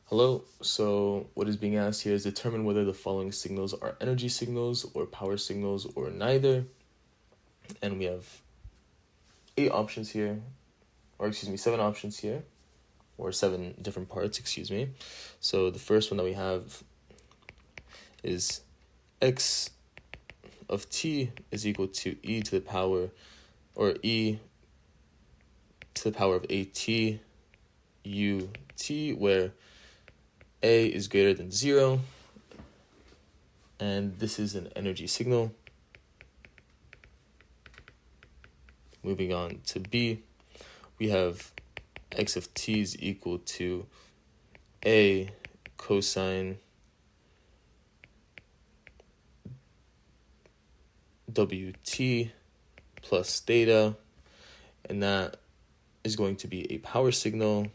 Hello, so what is being asked here is determine whether the following signals are energy signals or power signals or neither. And we have 7 options here, or 7 different parts, So the first one that we have is x of t is equal to e to the power, or e to the power of at ut, where a is greater than 0, and this is an energy signal. Moving on to b, we have x of t is equal to a cosine wt plus theta, and that is going to be a power signal.